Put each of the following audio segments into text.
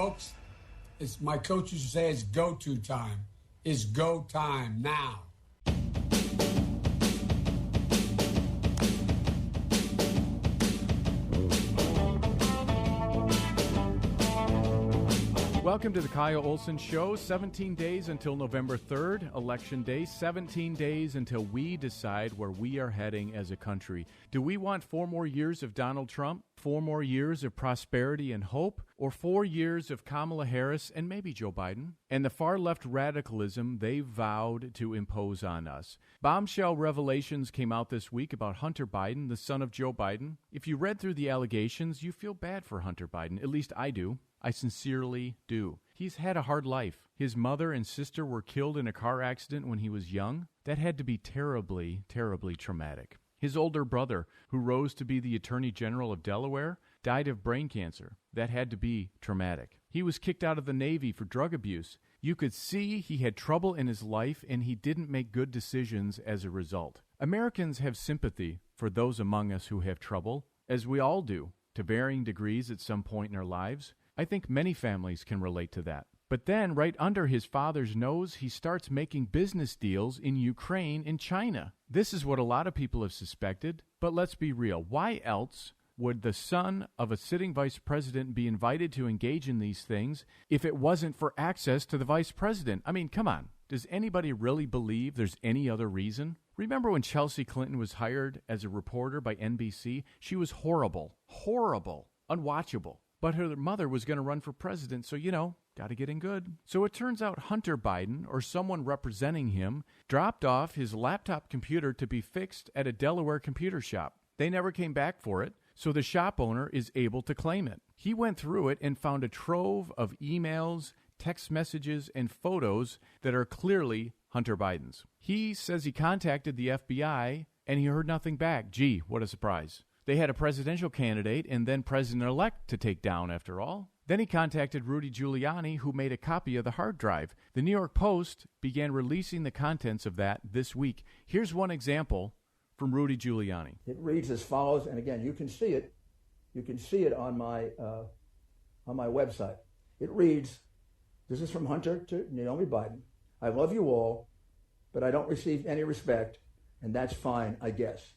folks. It's my coach used to say it's go-to time. It's go time now. Welcome to the Kyle Olson Show. 17 days until November 3rd, Election Day. 17 days until we decide where we are heading as a country. Do we want 4 more years of Donald Trump, 4 more years of prosperity and hope, or 4 years of Kamala Harris and maybe Joe Biden? And the far-left radicalism they vowed to impose on us. Bombshell revelations came out this week about Hunter Biden, the son of Joe Biden. If you read through the allegations, you feel bad for Hunter Biden. At least I do. I sincerely do. He's had a hard life. His mother and sister were killed in a car accident when he was young. That had to be terribly, terribly traumatic. His older brother, who rose to be the Attorney General of Delaware, died of brain cancer. That had to be traumatic. He was kicked out of the Navy for drug abuse. You could see he had trouble in his life and he didn't make good decisions as a result. Americans have sympathy for those among us who have trouble, as we all do, to varying degrees at some point in our lives. I think many families can relate to that. But then, right under his father's nose, he starts making business deals in Ukraine and China. This is what a lot of people have suspected. But let's be real. Why else would the son of a sitting vice president be invited to engage in these things if it wasn't for access to the vice president? I mean, come on. Does anybody really believe there's any other reason? Remember when Chelsea Clinton was hired as a reporter by NBC? She was horrible, unwatchable. But her mother was going to run for president, so, got to get in good. So it turns out Hunter Biden, or someone representing him, dropped off his laptop computer to be fixed at a Delaware computer shop. They never came back for it, so the shop owner is able to claim it. He went through it and found a trove of emails, text messages, and photos that are clearly Hunter Biden's. He says he contacted the FBI, and he heard nothing back. Gee, what a surprise. They had a presidential candidate and then president-elect to take down, after all. Then he contacted Rudy Giuliani, who made a copy of the hard drive. The New York Post began releasing the contents of that this week. Here's one example from Rudy Giuliani. It reads as follows, and again, you can see it. You can see it on my website. It reads, this is from Hunter to Naomi Biden. I love you all, but I don't receive any respect, and that's fine, I guess.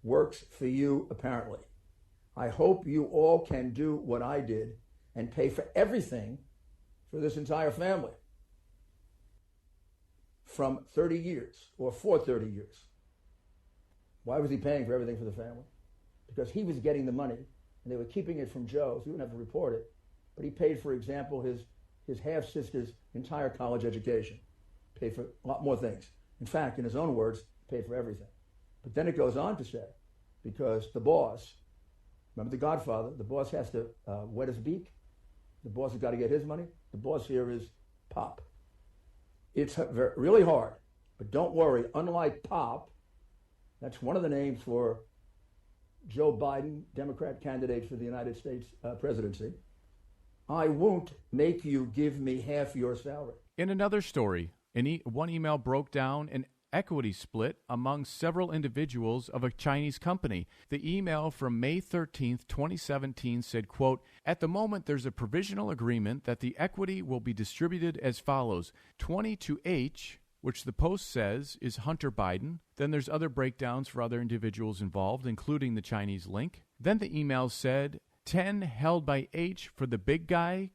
Works for you, apparently. I hope you all can do what I did and pay for everything for this entire family. From 30 years, or for 30 years. Why was he paying for everything for the family? Because he was getting the money, and they were keeping it from Joe, so he wouldn't have to report it. But he paid, for example, his half-sister's entire college education. Paid for a lot more things. In fact, in his own words, paid for everything. But then it goes on to say, because the boss, remember the Godfather, the boss has to wet his beak. The boss has got to get his money. The boss here is Pop. It's really hard, but don't worry. Unlike Pop, that's one of the names for Joe Biden, Democrat candidate for the United States presidency, I won't make you give me half your salary. In another story, one email broke down an equity split among several individuals of a Chinese company. The email from May 13th, 2017 said, quote, at the moment, there's a provisional agreement that the equity will be distributed as follows. 20 to H, which the Post says is Hunter Biden. Then there's other breakdowns for other individuals involved, including the Chinese link. Then the email said 10 held by H for the big guy, ?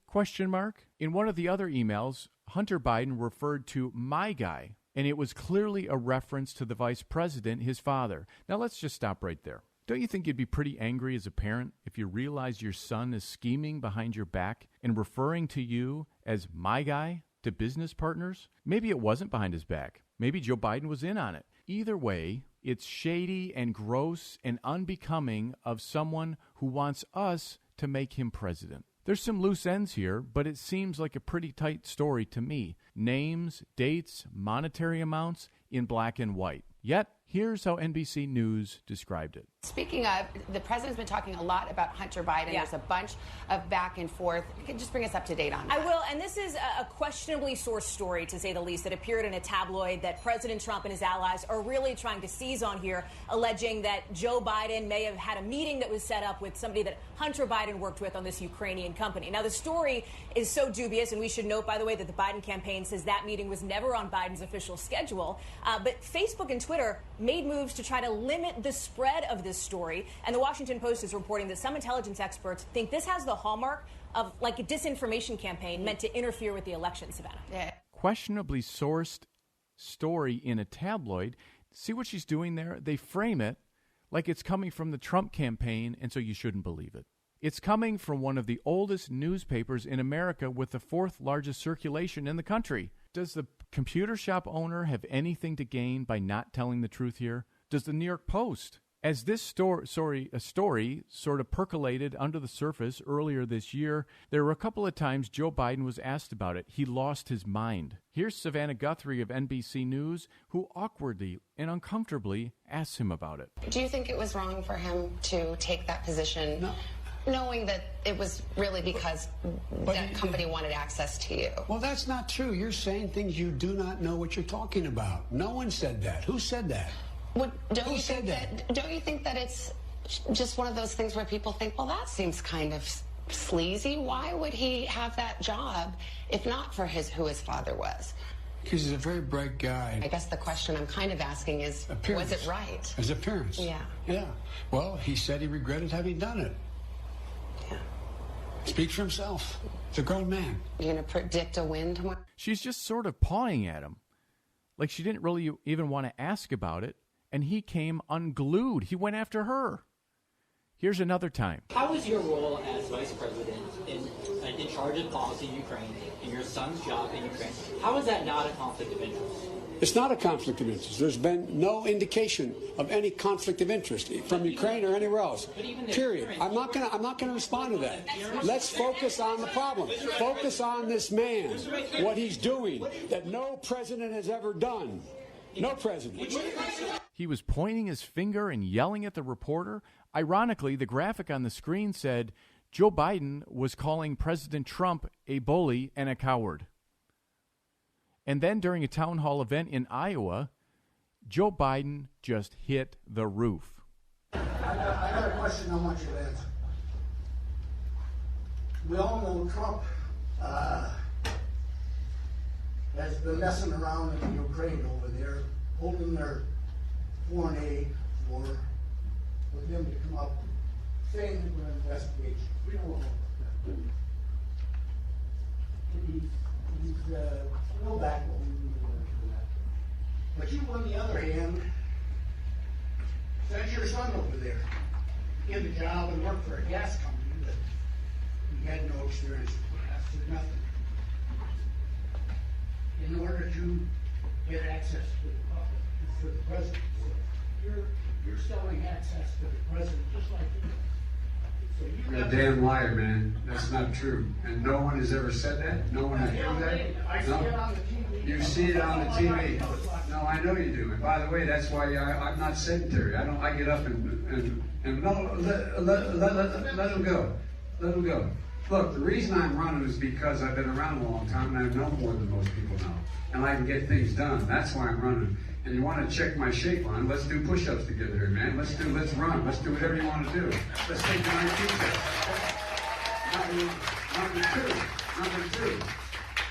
In one of the other emails, Hunter Biden referred to my guy, and it was clearly a reference to the vice president, his father. Now let's just stop right there. Don't you think you'd be pretty angry as a parent if you realize your son is scheming behind your back and referring to you as my guy to business partners? Maybe it wasn't behind his back. Maybe Joe Biden was in on it. Either way, it's shady and gross and unbecoming of someone who wants us to make him president. There's some loose ends here, but it seems like a pretty tight story to me. Names, dates, monetary amounts in black and white. Yet, here's how NBC News described it. Speaking of, the president's been talking a lot about Hunter Biden. Yeah. There's a bunch of back and forth. You can just bring us up to date on that. I will, and this is a questionably sourced story, to say the least, that appeared in a tabloid that President Trump and his allies are really trying to seize on here, alleging that Joe Biden may have had a meeting that was set up with somebody that Hunter Biden worked with on this Ukrainian company. Now, the story is so dubious, and we should note, by the way, that the Biden campaign says that meeting was never on Biden's official schedule. But Facebook and Twitter made moves to try to limit the spread of this story, and the Washington Post is reporting that some intelligence experts think this has the hallmark of like a disinformation campaign meant to interfere with the election, Savannah. Yeah. Questionably sourced story in a tabloid. See what she's doing there? They frame it like it's coming from the Trump campaign, and so you shouldn't believe it. It's coming from one of the oldest newspapers in America with the fourth largest circulation in the country. Does the computer shop owner have anything to gain by not telling the truth here? Does the New York Post? As this story sort of percolated under the surface earlier this year, there were a couple of times Joe Biden was asked about it. He lost his mind. Here's Savannah Guthrie of NBC News, who awkwardly and uncomfortably asked him about it. Do you think it was wrong for him to take that position? No. Knowing that it was really because that company wanted access to you? Well, that's not true. You're saying things you do not know what you're talking about. No one said that. Who said that? Don't Who you said think that? Don't you think that it's just one of those things where people think, well, that seems kind of sleazy. Why would he have that job if not for who his father was? Because he's a very bright guy. I guess the question I'm kind of asking is, Appearance. was it right? His appearance. Yeah. Yeah. Well, he said he regretted having done it. Yeah. Speaks for himself. He's a grown man. You gonna predict a win tomorrow? She's just sort of pawing at him, like she didn't really even want to ask about it, and he came unglued. He went after her. Here's another time. How is your role as vice president in charge of policy in Ukraine, in your son's job in Ukraine? How is that not a conflict of interest? It's not a conflict of interest. There's been no indication of any conflict of interest from Ukraine or anywhere else. Period. I'm not gonna respond to that. Let's focus on the problem. Focus on this man, what he's doing, that no president has ever done. No president. He was pointing his finger and yelling at the reporter. Ironically, the graphic on the screen said Joe Biden was calling President Trump a bully and a coward. And then during a town hall event in Iowa, Joe Biden just hit the roof. I got a question I want you to answer. We all know Trump has been messing around in Ukraine over there, holding their foreign aid for them to come up saying that we're an investigation. We don't know what he's no backbone for that. But you, on the other hand, sent your son over there, get a job and work for a gas company that he had no experience with, after nothing, in order to get access to the public, for the president. So you're selling access to the president just like you. So You're a damn liar, man. That's not true. And no one has ever said that? No one has proved that? I see it on the TV. You see it on the TV. No, I know you do. And by the way, that's why I'm not sedentary. I get up and no, let him go. Let him go. Look, the reason I'm running is because I've been around a long time and I know more than most people know. And I can get things done. That's why I'm running. And you want to check my shape line, let's do push-ups together here, man. Let's run. Let's do whatever you want to do. Let's take an IQ test. Number two.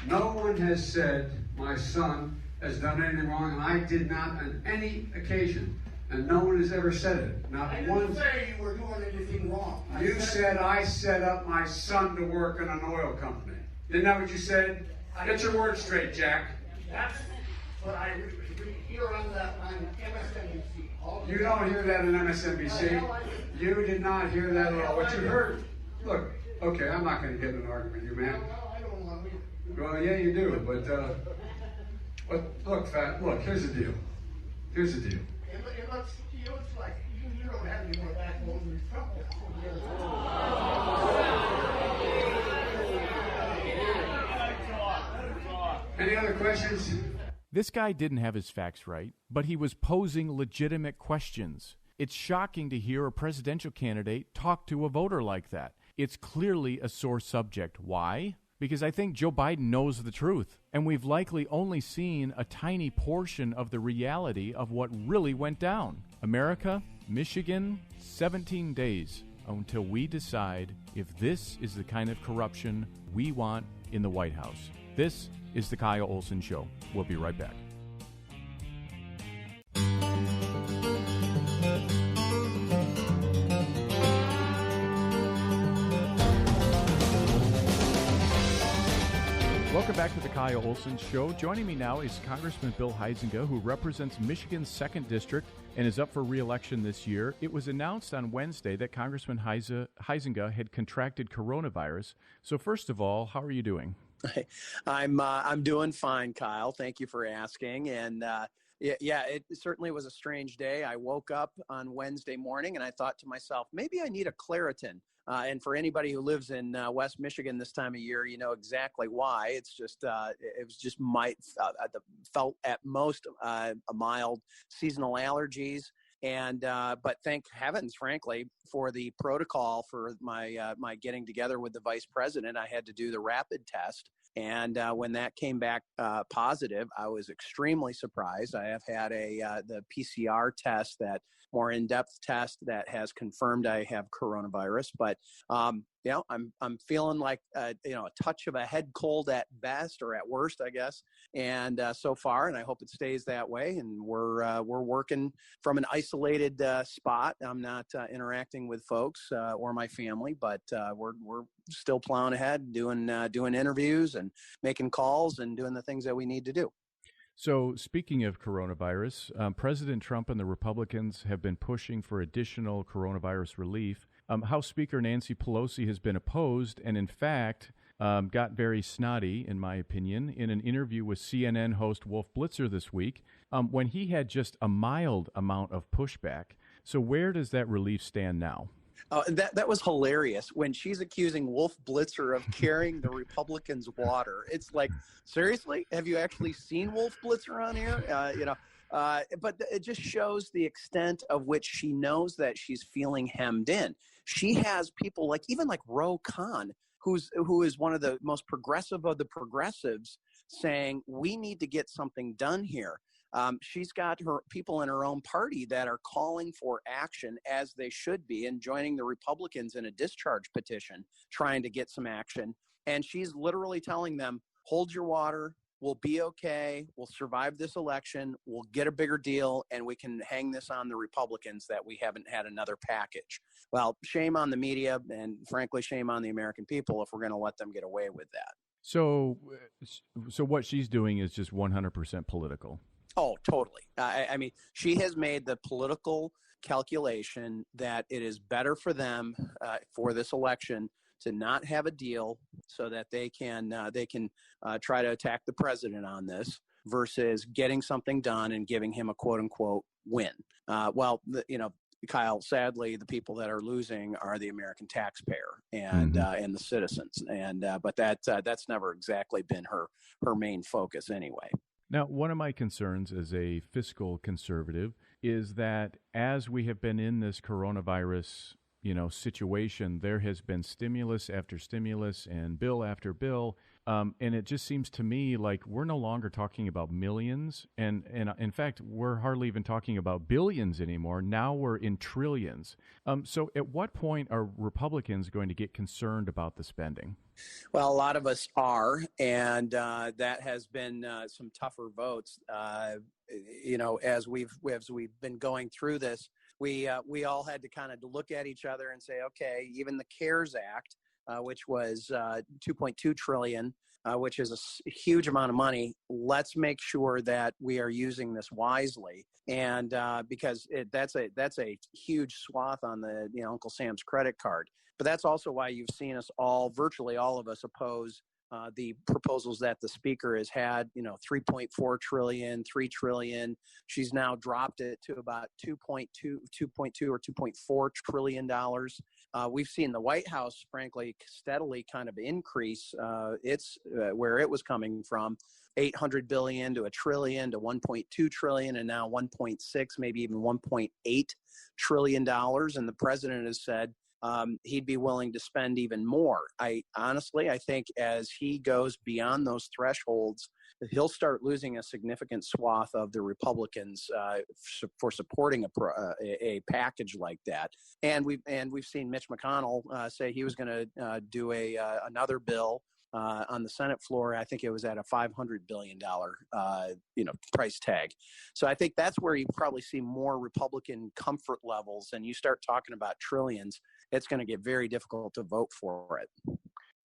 No one has said my son has done anything wrong, and I did not on any occasion. And no one has ever said it. Not I one. didn't say you were doing anything wrong. You said I set up my son to work in an oil company. Isn't that what you said? Get your words straight, Jack. That's what I hear on MSNBC. You don't hear that on MSNBC. You did not hear that at all. What you heard, look, okay, I'm not going to get in an argument with you, man. Well, I don't want to. Well, yeah, you do, but look, here's the deal. Here's the deal. It looks like you don't have any more backbone than Trump has. Any other questions? This guy didn't have his facts right, but he was posing legitimate questions. It's shocking to hear a presidential candidate talk to a voter like that. It's clearly a sore subject. Why? Because I think Joe Biden knows the truth, and we've likely only seen a tiny portion of the reality of what really went down. America, Michigan, 17 days until we decide if this is the kind of corruption we want in the White House. This is the Kyle Olson Show. We'll be right back. Welcome back to the Kyle Olson Show. Joining me now is Congressman Bill Huizenga, who represents Michigan's 2nd District and is up for re-election this year. It was announced on Wednesday that Congressman Huizenga had contracted coronavirus. So first of all, how are you doing? I'm doing fine, Kyle. Thank you for asking. And it certainly was a strange day. I woke up on Wednesday morning and I thought to myself, maybe I need a Claritin. And for anybody who lives in West Michigan this time of year, you know exactly why. It's just it was just felt at most a mild seasonal allergies. And but thank heavens, frankly, for the protocol for my getting together with the vice president. I had to do the rapid test. And when that came back positive, I was extremely surprised. I have had the PCR test, that more in-depth test that has confirmed I have coronavirus. But I'm feeling like a touch of a head cold at best, or at worst, I guess. And so far, and I hope it stays that way. And we're working from an isolated spot. I'm not interacting with folks or my family, but we're still plowing ahead, doing interviews and making calls and doing the things that we need to do. So speaking of coronavirus, President Trump and the Republicans have been pushing for additional coronavirus relief. House Speaker Nancy Pelosi has been opposed and, in fact, got very snotty, in my opinion, in an interview with CNN host Wolf Blitzer this week when he had just a mild amount of pushback. So where does that relief stand now? That was hilarious when she's accusing Wolf Blitzer of carrying the Republicans' water. It's like, seriously? Have you actually seen Wolf Blitzer on here? But it just shows the extent of which she knows that she's feeling hemmed in. She has people like Ro Khan, who is one of the most progressive of the progressives, saying we need to get something done here. She's got her people in her own party that are calling for action, as they should be, and joining the Republicans in a discharge petition, trying to get some action. And she's literally telling them, hold your water. We'll be okay. We'll survive this election. We'll get a bigger deal, and we can hang this on the Republicans that we haven't had another package. Well, shame on the media, and frankly, shame on the American people if we're going to let them get away with that. So what she's doing is just 100% political. Oh, totally. I mean, she has made the political calculation that it is better for them for this election to not have a deal, so that they can try to attack the president on this, versus getting something done and giving him a quote unquote win. Kyle, sadly, the people that are losing are the American taxpayer and the citizens. But that's never exactly been her main focus anyway. Now, one of my concerns as a fiscal conservative is that as we have been in this coronavirus, situation, there has been stimulus after stimulus and bill after bill. And it just seems to me like we're no longer talking about millions. And in fact, we're hardly even talking about billions anymore. Now we're in trillions. So at what point are Republicans going to get concerned about the spending? Well, a lot of us are, and that has been some tougher votes. As we've been going through this, we all had to kind of look at each other and say, okay, even the CARES Act, which was $2.2 trillion, which is a huge amount of money. Let's make sure that we are using this wisely, and because that's a huge swath on the Uncle Sam's credit card. But that's also why you've seen us virtually all of us oppose the proposals that the speaker has had, 3.4 trillion, 3 trillion. She's now dropped it to about 2.2 or 2.4 trillion dollars. We've seen the White House, frankly, steadily kind of increase its where it was coming from, 800 billion to a trillion to 1.2 trillion, and now 1.6, maybe even 1.8 trillion dollars. And the president has said he'd be willing to spend even more. I think as he goes beyond those thresholds, he'll start losing a significant swath of the Republicans for supporting a package like that. And we've seen Mitch McConnell say he was going to do another bill on the Senate floor. I think it was at a $500 billion price tag. So I think that's where you probably see more Republican comfort levels, and you start talking about trillions, it's going to get very difficult to vote for it.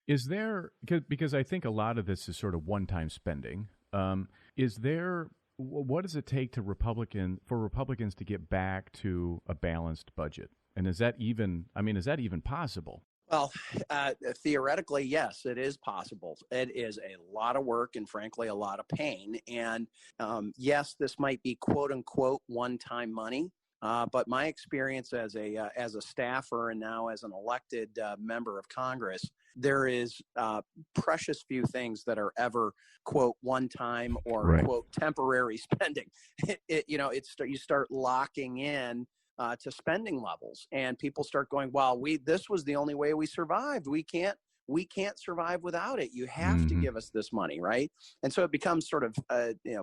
Is there, because I think a lot of this is sort of one-time spending, what does it take for Republicans to get back to a balanced budget? And is that even possible? Well, theoretically, yes, it is possible. It is a lot of work and, frankly, a lot of pain. And yes, this might be "quote unquote" one-time money. But my experience as a staffer and now as an elected member of Congress, there is precious few things that are ever quote one-time or right. quote temporary spending. You start locking in to spending levels, and people start going, "Well, this was the only way we survived. We can't survive without it. You have to give us this money," right? And so it becomes sort of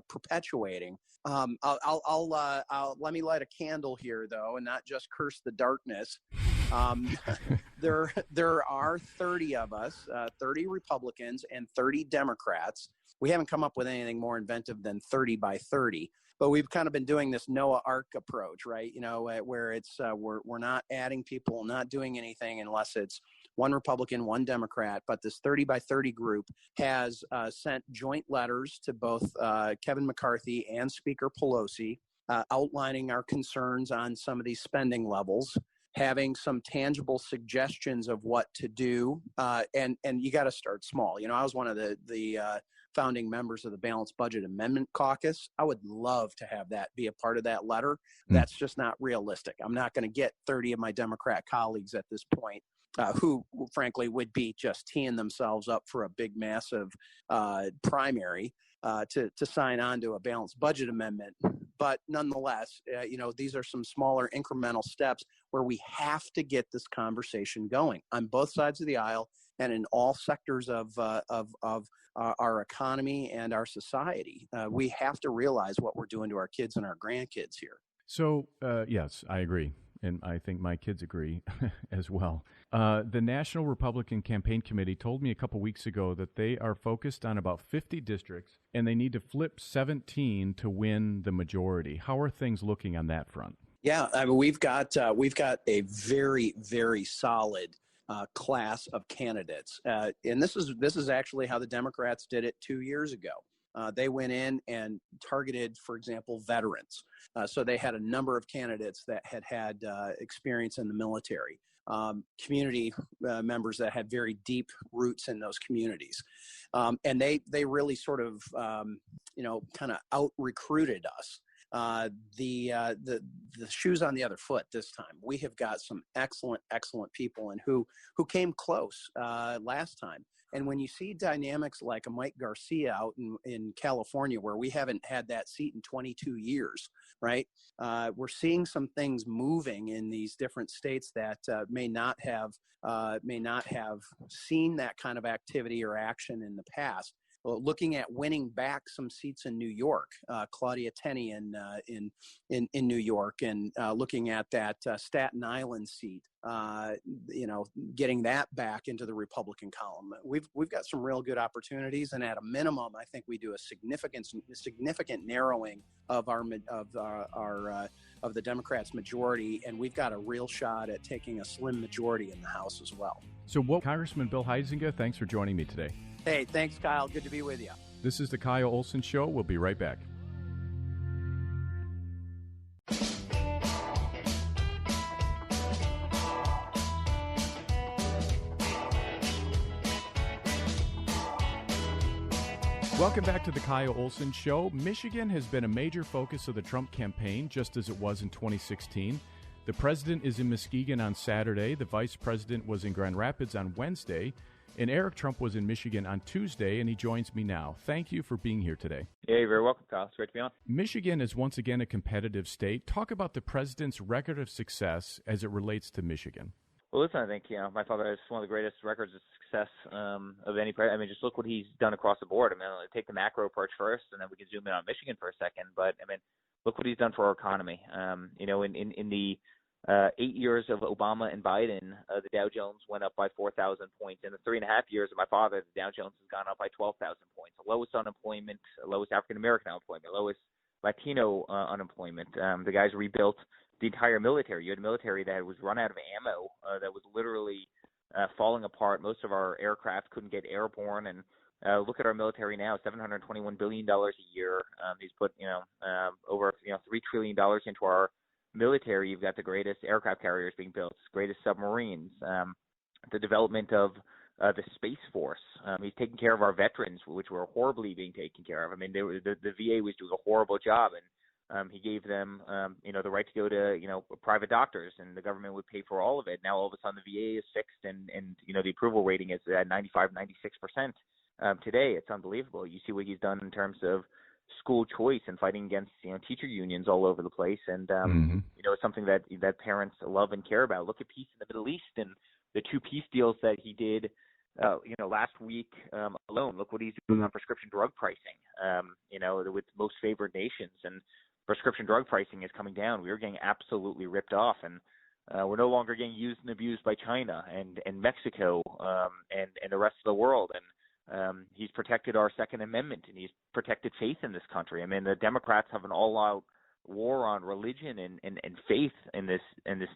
perpetuating. I'll let me light a candle here, though, and not just curse the darkness. There are 30 of us, 30 Republicans and 30 Democrats. We haven't come up with anything more inventive than 30 by 30. But we've kind of been doing this Noah Ark approach, right? Where it's we're not adding people, not doing anything unless it's one Republican, one Democrat. But this 30 by 30 group has sent joint letters to both Kevin McCarthy and Speaker Pelosi, outlining our concerns on some of these spending levels, having some tangible suggestions of what to do. And you got to start small. I was one of the founding members of the Balanced Budget Amendment Caucus. I would love to have that be a part of that letter. That's just not realistic. I'm not going to get 30 of my Democrat colleagues at this point who, frankly, would be just teeing themselves up for a big, massive primary to sign on to a balanced budget amendment. But nonetheless, these are some smaller incremental steps where we have to get this conversation going on both sides of the aisle and in all sectors of our economy and our society. We have to realize what we're doing to our kids and our grandkids here. So, yes, I agree. And I think my kids agree as well. The National Republican Campaign Committee told me a couple weeks ago that they are focused on about 50 districts, and they need to flip 17 to win the majority. How are things looking on that front? Yeah, I mean, we've got a very, very solid class of candidates, and this is actually how the Democrats did it 2 years ago. They went in and targeted, for example, veterans. So they had a number of candidates that had experience in the military, community members that had very deep roots in those communities. And they really sort of, kind of out-recruited us. The shoe's on the other foot this time. We have got some excellent people and who came close last time. And when you see dynamics like a Mike Garcia out in California, where we haven't had that seat in 22 years, right? We're seeing some things moving in these different states that may not have seen that kind of activity or action in the past. Well, looking at winning back some seats in New York, Claudia Tenney in New York, and looking at that Staten Island seat, getting that back into the Republican column. We've got some real good opportunities, and at a minimum, I think we do a significant narrowing of of the Democrats' majority, and we've got a real shot at taking a slim majority in the House as well. So, Congressman Bill Huizenga, thanks for joining me today. Hey, thanks, Kyle. Good to be with you. This is the Kyle Olson Show. We'll be right back. Welcome back to the Kyle Olson Show. Michigan has been a major focus of the Trump campaign, just as it was in 2016. The president is in Muskegon on Saturday. The vice president was in Grand Rapids on Wednesday. And Eric Trump was in Michigan on Tuesday, and he joins me now. Thank you for being here today. Yeah, you're very welcome, Kyle. It's great to be on. Michigan is once again a competitive state. Talk about the president's record of success as it relates to Michigan. Well, listen, I think, my father has one of the greatest records of success of any president. I mean, just look what he's done across the board. I mean, I'll take the macro approach first, and then we can zoom in on Michigan for a second. But, I mean, look what he's done for our economy. In the 8 years of Obama and Biden, the Dow Jones went up by 4,000 points. In the 3.5 years of my father, the Dow Jones has gone up by 12,000 points. The lowest unemployment, lowest African-American unemployment, lowest Latino unemployment. The guys rebuilt the entire military. You had a military that was run out of ammo, that was literally falling apart. Most of our aircraft couldn't get airborne. And look at our military now, $721 billion a year. He's put, over $3 trillion into our military. You've got the greatest aircraft carriers being built, greatest submarines, the development of the Space Force. He's taking care of our veterans, which were horribly being taken care of. I mean, the VA was doing a horrible job, and he gave them, the right to go to, private doctors, and the government would pay for all of it. Now, all of a sudden, the VA is fixed, and the approval rating is at 95, 96%. Today, it's unbelievable. You see what he's done in terms of school choice and fighting against, teacher unions all over the place. And, it's something that parents love and care about. Look at peace in the Middle East and the 2 peace deals that he did, last week alone. Look what he's doing on prescription drug pricing, with most favored nations. And prescription drug pricing is coming down. We were getting absolutely ripped off, and we're no longer getting used and abused by China and Mexico and the rest of the world. And he's protected our Second Amendment, and he's protected faith in this country. I mean, the Democrats have an all-out war on religion and faith in this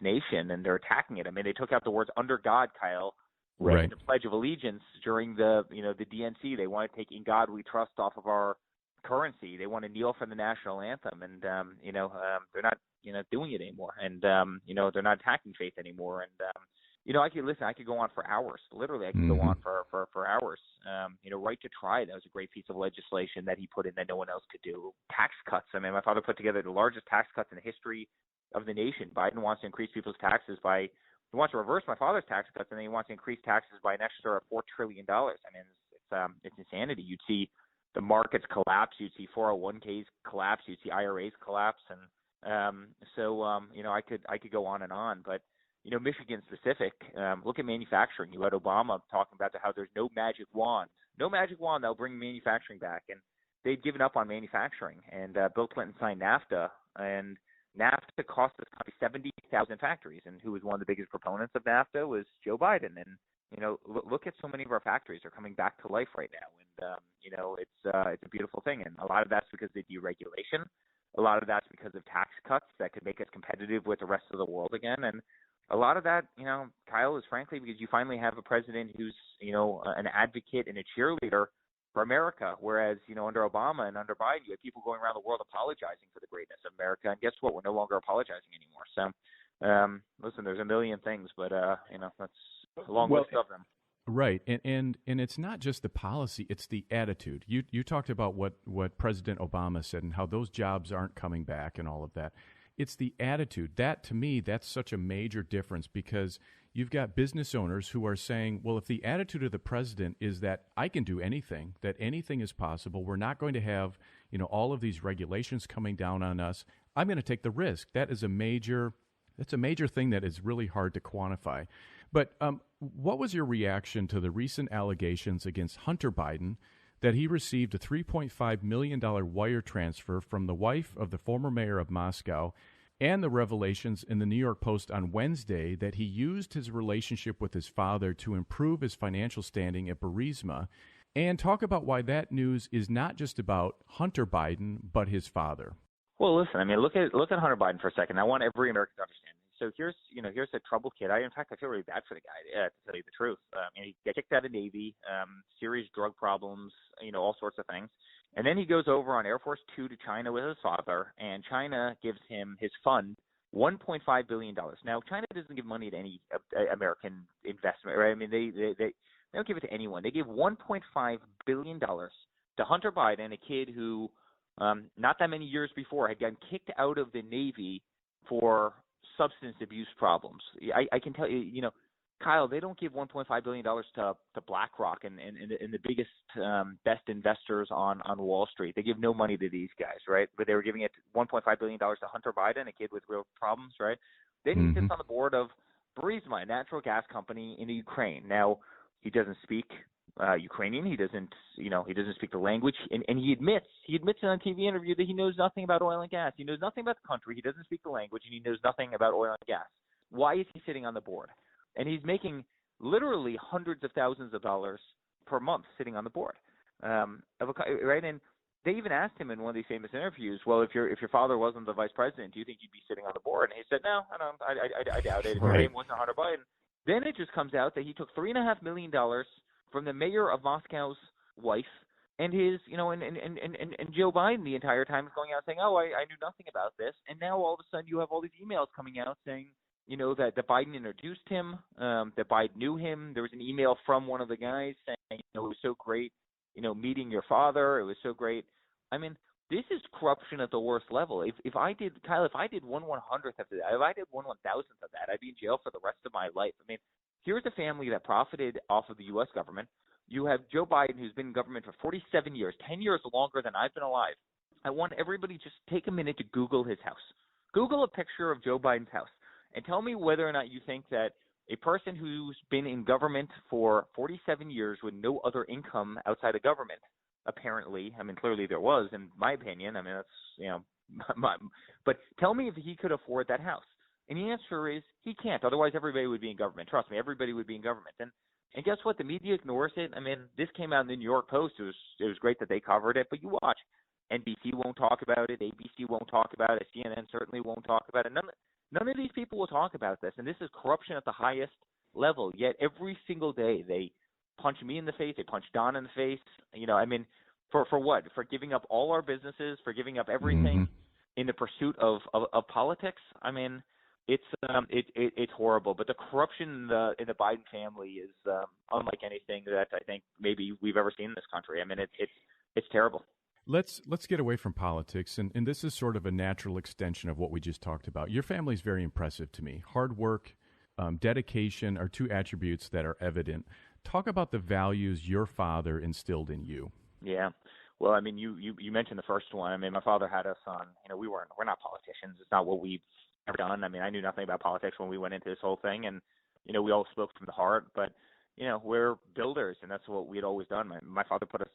nation, and they're attacking it. I mean, they took out the words "under God," Kyle, right, in the Pledge of Allegiance during the the DNC. They want to take "In God We Trust" off of our currency. They want to kneel for the national anthem, and they're not doing it anymore, and they're not attacking faith anymore. And I could go on for hours. Literally, I could go on for hours. Right to try. That was a great piece of legislation that he put in that no one else could do. Tax cuts. I mean, my father put together the largest tax cuts in the history of the nation. Biden wants to increase people's taxes he wants to reverse my father's tax cuts, and then he wants to increase taxes by an extra $4 trillion. I mean, it's insanity. You'd see the markets collapse. You'd see 401ks collapse. You'd see IRAs collapse. And I could go on and on. But, Michigan specific, look at manufacturing. You had Obama talking about how there's no magic wand that'll bring manufacturing back. And they'd given up on manufacturing. And Bill Clinton signed NAFTA. And NAFTA cost this country 70,000 factories. And who was one of the biggest proponents of NAFTA was Joe Biden. And, look at so many of our factories are coming back to life right now. And, it's a beautiful thing. And a lot of that's because of deregulation. A lot of that's because of tax cuts that could make us competitive with the rest of the world again. And a lot of that, Kyle, is frankly because you finally have a president who's, an advocate and a cheerleader for America. Whereas, under Obama and under Biden, you had people going around the world apologizing for the greatness of America. And guess what? We're no longer apologizing anymore. So, listen, there's a million things, but, that's a long list of them. Right. And it's not just the policy, it's the attitude. You talked about what President Obama said and how those jobs aren't coming back and all of that. It's the attitude. That, to me, that's such a major difference because you've got business owners who are saying, well, if the attitude of the president is that I can do anything, that anything is possible, we're not going to have, all of these regulations coming down on us, I'm going to take the risk. That's a major thing that is really hard to quantify. But what was your reaction to the recent allegations against Hunter Biden that he received a $3.5 million wire transfer from the wife of the former mayor of Moscow, and the revelations in the New York Post on Wednesday that he used his relationship with his father to improve his financial standing at Burisma, and talk about why that news is not just about Hunter Biden, but his father? Well, listen, I mean, look at Hunter Biden for a second. I want every American to understand. So here's a troubled kid. I feel really bad for the guy, to tell you the truth. He got kicked out of the Navy, serious drug problems, all sorts of things. And then he goes over on Air Force Two to China with his father, and China gives him his fund $1.5 billion. Now, China doesn't give money to any American investment, right? I mean, they don't give it to anyone. They give $1.5 billion to Hunter Biden, a kid who not that many years before had gotten kicked out of the Navy for substance abuse problems. I can tell you, Kyle, they don't give $1.5 billion to BlackRock and the biggest, best investors on Wall Street. They give no money to these guys, right? But they were giving it $1.5 billion to Hunter Biden, a kid with real problems, right? Then he sits on the board of Burisma, a natural gas company in Ukraine. Now, he doesn't speak Ukrainian. He doesn't speak the language, and he admits in a TV interview that he knows nothing about oil and gas. He knows nothing about the country. He doesn't speak the language, and he knows nothing about oil and gas. Why is he sitting on the board? And he's making literally hundreds of thousands of dollars per month sitting on the board, right? And they even asked him in one of these famous interviews, well, if your father wasn't the vice president, do you think you'd be sitting on the board? And he said, no, I doubt it. If your name wasn't Hunter Biden. Then it just comes out that he took $3.5 million from the mayor of Moscow's wife and his, and Joe Biden the entire time is going out saying, oh, I knew nothing about this. And now all of a sudden you have all these emails coming out saying, that Biden introduced him, that Biden knew him. There was an email from one of the guys saying, it was so great, meeting your father. It was so great. I mean, this is corruption at the worst level. If I did 1/100th of that, if I did 1/1000th of that, I'd be in jail for the rest of my life. I mean, here's a family that profited off of the U.S. government. You have Joe Biden, who's been in government for 47 years, 10 years longer than I've been alive. I want everybody just take a minute to Google his house. Google a picture of Joe Biden's house and tell me whether or not you think that a person who's been in government for 47 years with no other income outside of government, apparently, I mean, clearly there was, in my opinion. I mean, that's, but tell me if he could afford that house. And the answer is he can't. Otherwise, everybody would be in government. Trust me, everybody would be in government. And guess what? The media ignores it. I mean, this came out in the New York Post. It was great that they covered it. But you watch, NBC won't talk about it. ABC won't talk about it. CNN certainly won't talk about it. None of these people will talk about this. And this is corruption at the highest level. Yet every single day they punch me in the face. They punch Don in the face. I mean, for what? For giving up all our businesses, for giving up everything in the pursuit of politics. I mean, it's horrible. But the corruption in the Biden family is unlike anything that I think maybe we've ever seen in this country. I mean, it's terrible. Let's get away from politics, and this is sort of a natural extension of what we just talked about. Your family is very impressive to me. Hard work, dedication are two attributes that are evident. Talk about the values your father instilled in you. Yeah. Well, I mean, you mentioned the first one. I mean, my father had us on, we're not politicians. It's not what we've ever done. I mean, I knew nothing about politics when we went into this whole thing, and, we all spoke from the heart, but, we're builders, and that's what we had always done. My father put us,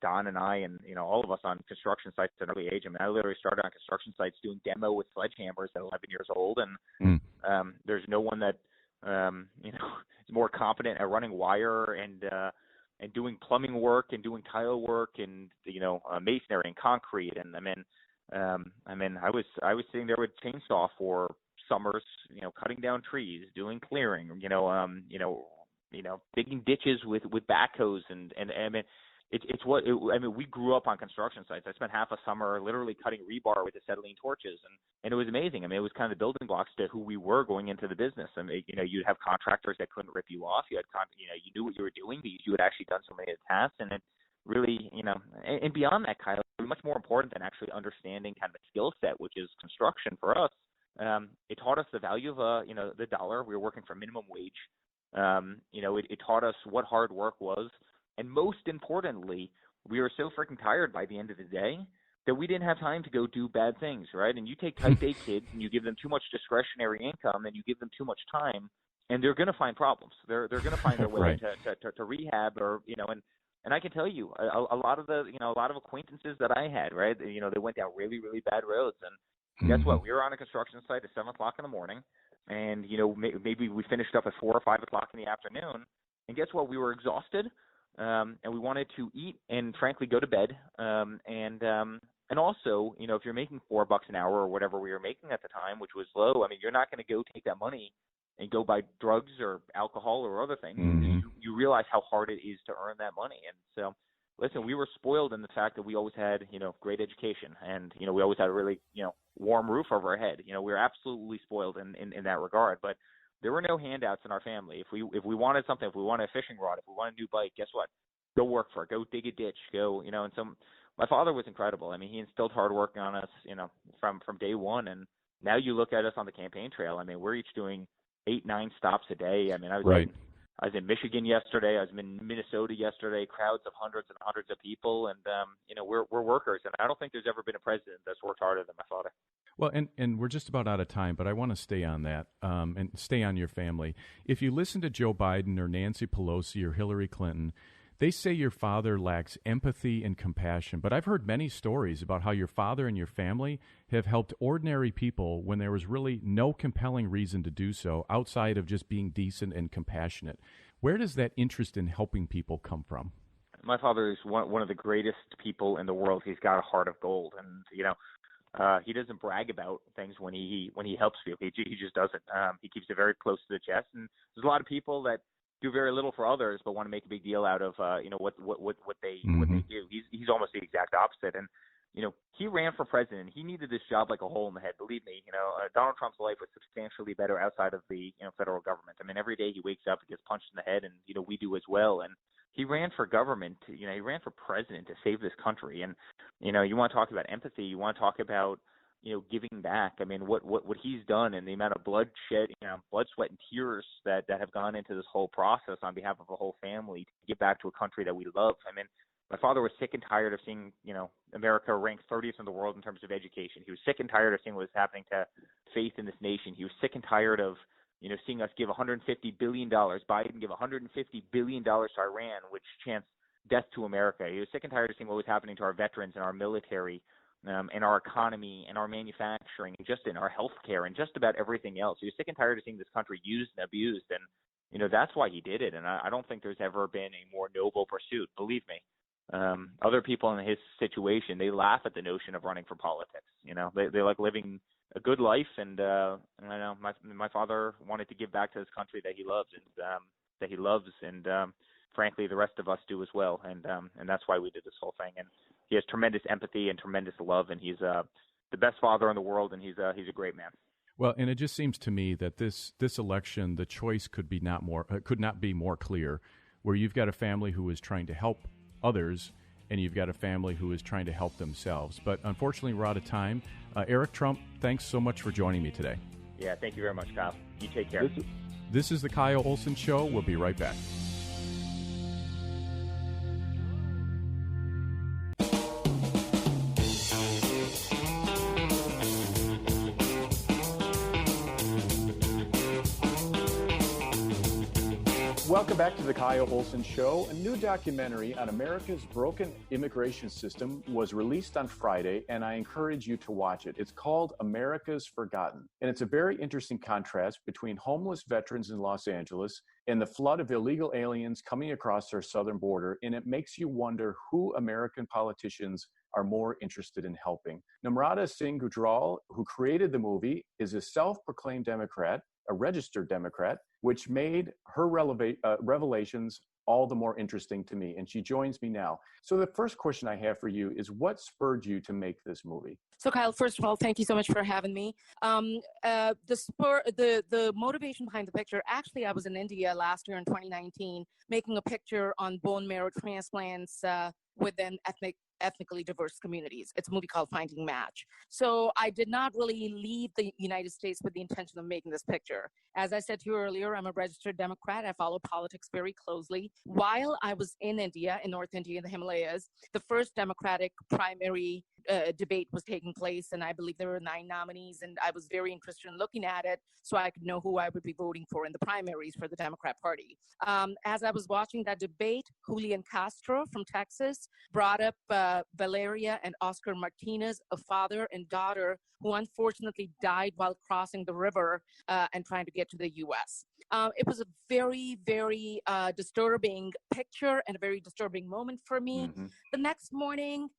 Don and I and, all of us on construction sites at an early age. I mean, I literally started on construction sites doing demo with sledgehammers at 11 years old, and there's no one that, is more competent at running wire and doing plumbing work and doing tile work and, masonry and concrete. And I was sitting there with chainsaw for summers, cutting down trees, doing clearing, digging ditches with backhoes and I mean, we grew up on construction sites. I spent half a summer literally cutting rebar with acetylene torches, and it was amazing. I mean, it was kind of the building blocks to who we were going into the business. I mean, you'd have contractors that couldn't rip you off. You had, you knew what you were doing. You had actually done so many tasks, and it really, and beyond that, Kyle, much more important than actually understanding kind of a skill set, which is construction for us. It taught us the value of, the dollar. We were working for minimum wage. It taught us what hard work was. And most importantly, we were so freaking tired by the end of the day that we didn't have time to go do bad things, right? And you take type A kids and you give them too much discretionary income and you give them too much time, and they're going to find problems. They're going to find their way to rehab, or, and I can tell you a lot of acquaintances that I had, right? They went down really, really bad roads. And guess what? We were on a construction site at 7 o'clock in the morning, and, maybe we finished up at 4 or 5 o'clock in the afternoon. And guess what? We were exhausted. And we wanted to eat and frankly go to bed. And also, if you're making $4 an hour or whatever we were making at the time, which was low, I mean, you're not going to go take that money and go buy drugs or alcohol or other things. You realize how hard it is to earn that money. And so, listen, we were spoiled in the fact that we always had, great education, and, we always had a really, warm roof over our head. We were absolutely spoiled in that regard. But there were no handouts in our family. If we wanted something, if we wanted a fishing rod, if we wanted a new bike, guess what? go work for it, go dig a ditch, go, and so my father was incredible. I mean, he instilled hard work on us, from day one. And now you look at us on the campaign trail. I mean, we're each doing 8-9 stops a day. I mean, I was in Michigan yesterday. I was in Minnesota yesterday. Crowds of hundreds and hundreds of people, and we're workers. And I don't think there's ever been a president that's worked harder than my father. Well, and we're just about out of time, but I want to stay on that and stay on your family. If you listen to Joe Biden or Nancy Pelosi or Hillary Clinton, they say your father lacks empathy and compassion. But I've heard many stories about how your father and your family have helped ordinary people when there was really no compelling reason to do so outside of just being decent and compassionate. Where does that interest in helping people come from? My father is one of the greatest people in the world. He's got a heart of gold, and he doesn't brag about things when he helps people. He just doesn't. He keeps it very close to the chest. And there's a lot of people that do very little for others, but want to make a big deal out of what they do. He's almost the exact opposite. And he ran for president. He needed this job like a hole in the head. Believe me, Donald Trump's life was substantially better outside of the federal government. I mean, every day he wakes up and gets punched in the head, and we do as well. And he ran for government. He ran for president to save this country. And you want to talk about empathy. You want to talk about giving back. I mean, what he's done and the amount of blood, sweat, and tears that have gone into this whole process on behalf of a whole family to give back to a country that we love. I mean, my father was sick and tired of seeing, America ranked 30th in the world in terms of education. He was sick and tired of seeing what was happening to faith in this nation. He was sick and tired of, seeing us give $150 billion, Biden give $150 billion to Iran, which chants death to America. He was sick and tired of seeing what was happening to our veterans and our military, and our economy and our manufacturing, and just in our healthcare and just about everything else. He was sick and tired of seeing this country used and abused, and that's why he did it. And I don't think there's ever been a more noble pursuit. Believe me. Other people in his situation, they laugh at the notion of running for politics. They like living a good life, and I know my father wanted to give back to this country that he loves, and frankly, the rest of us do as well, and that's why we did this whole thing. And he has tremendous empathy and tremendous love, and he's the best father in the world, and he's a great man. Well, and it just seems to me that this election, the choice could not be more clear, where you've got a family who is trying to help others, and you've got a family who is trying to help themselves. But unfortunately, we're out of time. Eric Trump, thanks so much for joining me today. Yeah, thank you very much, Kyle. You take care. This is the Kyle Olson Show. We'll be right back. Welcome back to the Kyle Olson Show. A new documentary on America's broken immigration system was released on Friday, and I encourage you to watch it. It's called America's Forgotten, and it's a very interesting contrast between homeless veterans in Los Angeles and the flood of illegal aliens coming across our southern border, and it makes you wonder who American politicians are more interested in helping. Namrata Singh Gujral, who created the movie, is a self-proclaimed Democrat, a registered Democrat, which made her revelations all the more interesting to me. And she joins me now. So the first question I have for you is, what spurred you to make this movie? So Kyle, first of all, thank you so much for having me. The motivation behind the picture, actually, I was in India last year in 2019, making a picture on bone marrow transplants within ethnically diverse communities. It's a movie called Finding Match. So I did not really leave the United States with the intention of making this picture. As I said to you earlier, I'm a registered Democrat. I follow politics very closely. While I was in India, in North India, in the Himalayas, the first Democratic primary debate was taking place, and I believe there were 9 nominees, and I was very interested in looking at it so I could know who I would be voting for in the primaries for the Democrat Party. As I was watching that debate, Julian Castro from Texas brought up Valeria and Oscar Martinez, a father and daughter who unfortunately died while crossing the river and trying to get to the U.S. It was a very, very disturbing picture and a very disturbing moment for me. Mm-hmm. The next morning,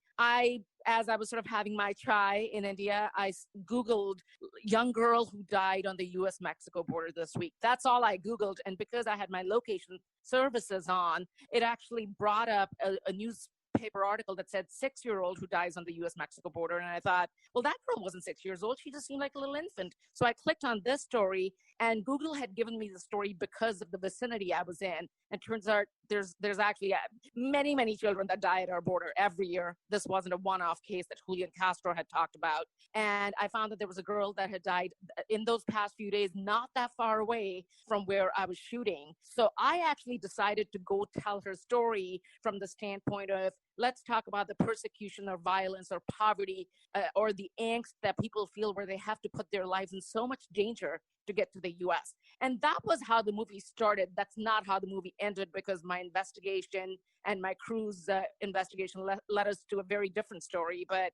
as I was sort of having my chai in India, I Googled young girl who died on the U.S.-Mexico border this week. That's all I Googled. And because I had my location services on, it actually brought up a newspaper article that said 6-year-old who dies on the U.S.-Mexico border. And I thought, well, that girl wasn't 6 years old. She just seemed like a little infant. So I clicked on this story, And Google had given me the story because of the vicinity I was in. And turns out there's actually many, many children that die at our border every year. This wasn't a one-off case that Julian Castro had talked about. And I found that there was a girl that had died in those past few days, not that far away from where I was shooting. So I actually decided to go tell her story from the standpoint of, let's talk about the persecution or violence or poverty or the angst that people feel where they have to put their lives in so much danger to get to the U.S. And that was how the movie started. That's not how the movie ended, because my investigation and my crew's investigation led us to a very different story. But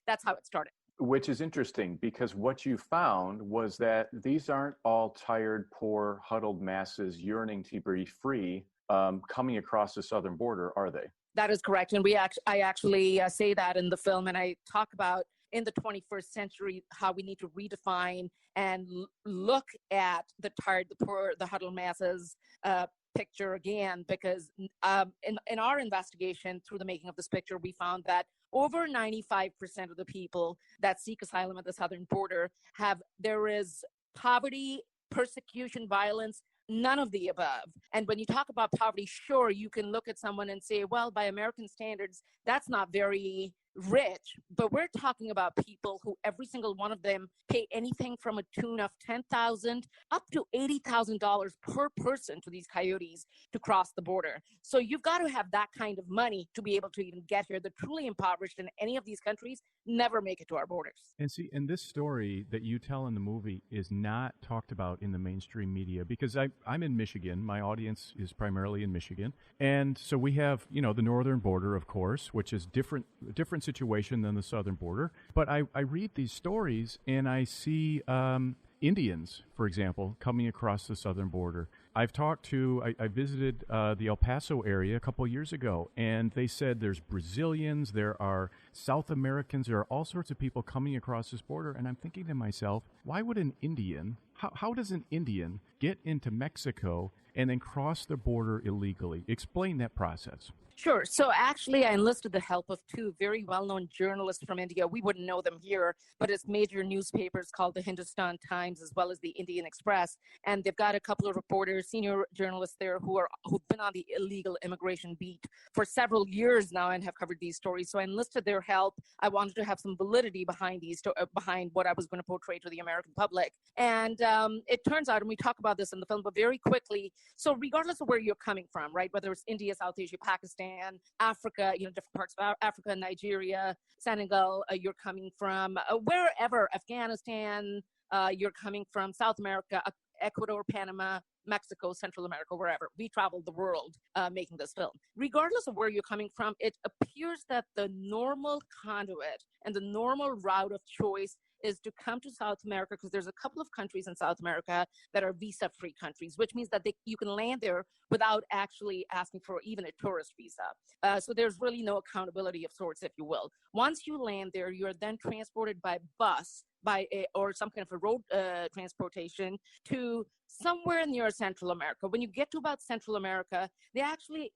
that's how it started. Which is interesting, because what you found was that these aren't all tired, poor, huddled masses yearning to be free coming across the southern border, are they? That is correct. And I actually say that in the film, and I talk about in the 21st century how we need to redefine and look at the tired, the poor, the huddled masses picture again, because in our investigation through the making of this picture, we found that over 95% of the people that seek asylum at the southern border there is poverty, persecution, violence, none of the above. And when you talk about poverty, sure, you can look at someone and say, well, by American standards, that's not very rich. But we're talking about people who every single one of them pay anything from a tune of $10,000 up to $80,000 per person to these coyotes to cross the border. So you've got to have that kind of money to be able to even get here. The truly impoverished in any of these countries never make it to our borders. And see, and this story that you tell in the movie is not talked about in the mainstream media, because I'm in Michigan. My audience is primarily in Michigan. And so we have, the northern border, of course, which is different situation than the southern border. But I read these stories and I see Indians, for example, coming across the southern border. I visited the El Paso area a couple of years ago, and they said there's Brazilians, there are South Americans, there are all sorts of people coming across this border. And I'm thinking to myself, why would an Indian, how does an Indian get into Mexico and then cross the border illegally? Explain that process. Sure. So actually, I enlisted the help of two very well-known journalists from India. We wouldn't know them here, but it's major newspapers called the Hindustan Times as well as the Indian Express. And they've got a couple of reporters, senior journalists there who've been on the illegal immigration beat for several years now and have covered these stories. So I enlisted their help. I wanted to have some validity behind behind what I was going to portray to the American public. And it turns out, and we talk about this in the film, but very quickly, so regardless of where you're coming from, right, whether it's India, South Asia, Pakistan, Africa, different parts of Africa, Nigeria, Senegal, you're coming from wherever, Afghanistan, you're coming from South America, Ecuador, Panama, Mexico, Central America, wherever. We traveled the world making this film. Regardless of where you're coming from, it appears that the normal conduit and the normal route of choice is to come to South America, because there's a couple of countries in South America that are visa-free countries, which means that you can land there without actually asking for even a tourist visa. So there's really no accountability of sorts, if you will. Once you land there, you're then transported by bus or some kind of a road transportation to somewhere near Central America. When you get to about Central America, they actually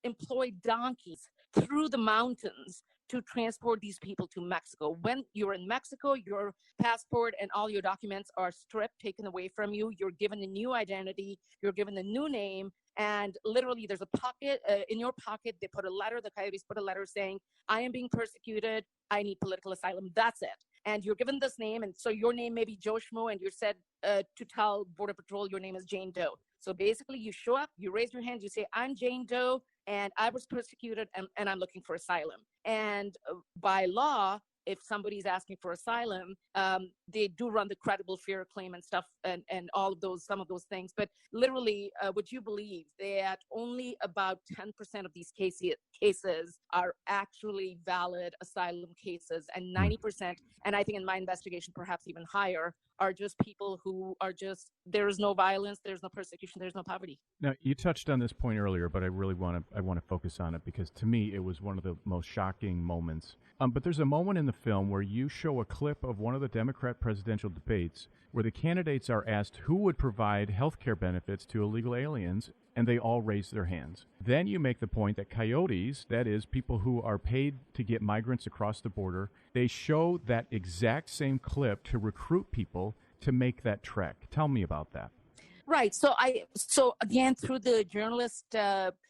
employ donkeys through the mountains to transport these people to Mexico. When you're in Mexico, your passport and all your documents are stripped, taken away from you. You're given a new identity. You're given a new name. And literally there's a pocket, in your pocket, they put a letter, the coyotes put a letter saying, I am being persecuted. I need political asylum. That's it. And you're given this name. And so your name may be Joe Schmo, and you're said to tell Border Patrol your name is Jane Doe. So basically you show up, you raise your hand, you say, I'm Jane Doe, and I was persecuted, and I'm looking for asylum. And by law, if somebody's asking for asylum, they do run the credible fear claim and stuff, and all of those, some of those things. But literally, would you believe that only about 10% of these cases are actually valid asylum cases, and 90%, and I think in my investigation, perhaps even higher, are just people who are just, there is no violence, there's no persecution, there's no poverty. Now, you touched on this point earlier, but I really want to focus on it, because to me, it was one of the most shocking moments. But there's a moment in the film where you show a clip of one of the Democrat presidential debates where the candidates are asked who would provide health care benefits to illegal aliens, and they all raise their hands. Then you make the point that coyotes, that is, people who are paid to get migrants across the border, they show that exact same clip to recruit people to make that trek? Tell me about that. Right. So again, through the journalist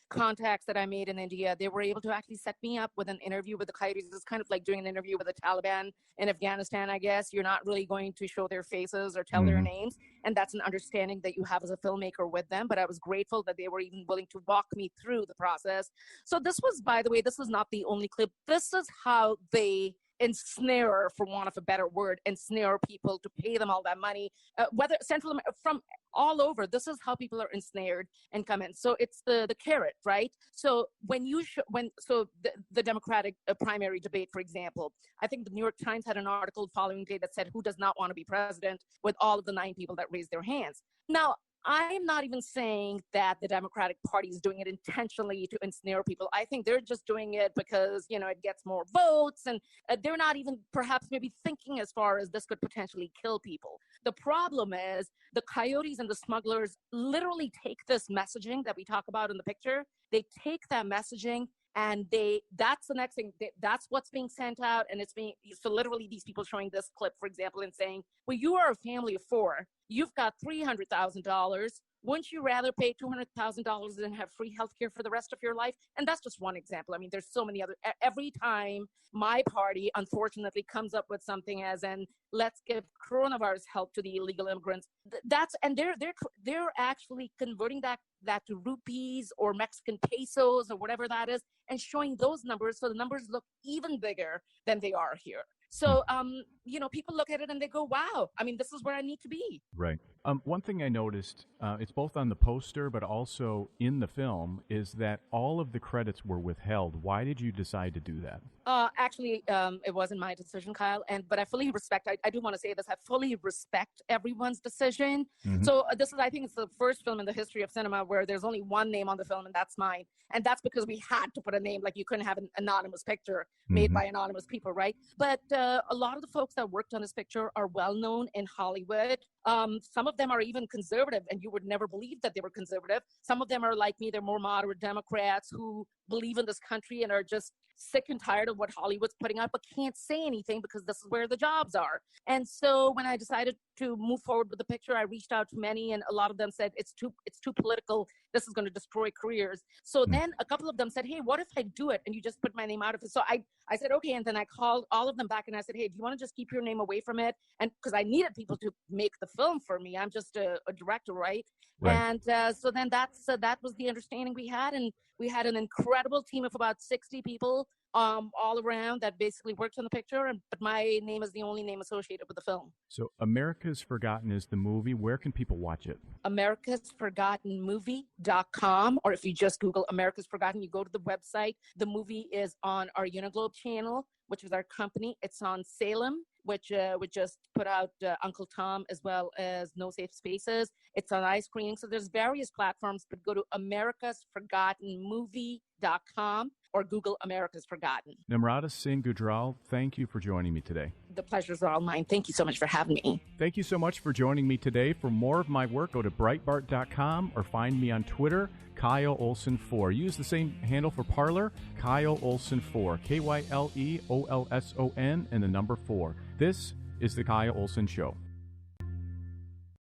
contacts that I made in India, they were able to actually set me up with an interview with the Coyotes. It's kind of like doing an interview with the Taliban in Afghanistan, I guess. You're not really going to show their faces or tell their names. And that's an understanding that you have as a filmmaker with them. But I was grateful that they were even willing to walk me through the process. So this was, by the way, this is not the only clip. This is how they ensnare, for want of a better word, ensnare people to pay them all that money, whether from all over. This is how people are ensnared and come in. So it's the carrot, right? So when the Democratic primary debate, for example, I think the New York Times had an article following day that said, who does not want to be president, with all of the 9 people that raised their hands. Now, I'm not even saying that the Democratic Party is doing it intentionally to ensnare people. I think they're just doing it because, it gets more votes, and they're not even perhaps maybe thinking as far as this could potentially kill people. The problem is the coyotes and the smugglers literally take this messaging that we talk about in the picture. They take that messaging and that's the next thing. That's what's being sent out. And so literally these people showing this clip, for example, and saying, well, you are a family of 4. You've got $300,000. Wouldn't you rather pay $200,000 and have free healthcare for the rest of your life? And that's just one example. I mean, there's so many other. Every time my party, unfortunately, comes up with something as in, let's give coronavirus help to the illegal immigrants. They're actually converting that to rupees or Mexican pesos or whatever that is, and showing those numbers, so the numbers look even bigger than they are here. So, people look at it and they go, wow, I mean, this is where I need to be. Right. One thing I noticed, it's both on the poster but also in the film, is that all of the credits were withheld. Why did you decide to do that? Actually, it wasn't my decision, Kyle. But I fully respect, I do want to say this, I fully respect everyone's decision. So I think it's the first film in the history of cinema where there's only one name on the film, and that's mine. And that's because we had to put a name, like you couldn't have an anonymous picture made by anonymous people, right? But a lot of the folks that worked on this picture are well known in Hollywood. Some of them are even conservative, and you would never believe that they were conservative. Some of them are like me, they're more moderate Democrats who believe in this country and are just sick and tired of what Hollywood's putting out, but can't say anything because this is where the jobs are. And so when I decided to move forward with the picture, I reached out to many, and a lot of them said, it's too political. This is going to destroy careers. So then a couple of them said, hey, what if I do it and you just put my name out of it? So I said, okay. And then I called all of them back and I said, hey, do you want to just keep your name away from it? And because I needed people to make the film for me. I'm just a director, right? And so then that was the understanding we had. And we had an incredible team of about 60 people all around that basically worked on the picture. But my name is the only name associated with the film. So America's Forgotten is the movie. Where can people watch it? americasforgottenmovie.com, or if you just Google America's Forgotten, you go to the website. The movie is on our Uniglobe channel, which is our company. It's on Salem, which we just put out Uncle Tom, as well as No Safe Spaces. It's on iScreening. So there's various platforms, but go to americasforgottenmovie.com or Google America's Forgotten. Namrata Singh Gujral, thank you for joining me today. The pleasure's all mine. Thank you so much for having me. Thank you so much for joining me today. For more of my work, go to Breitbart.com or find me on Twitter, Kyle Olson 4. Use the same handle for Parler, Kyle Olson 4, KYLEOLSON and the number 4. This is the Kyle Olson Show.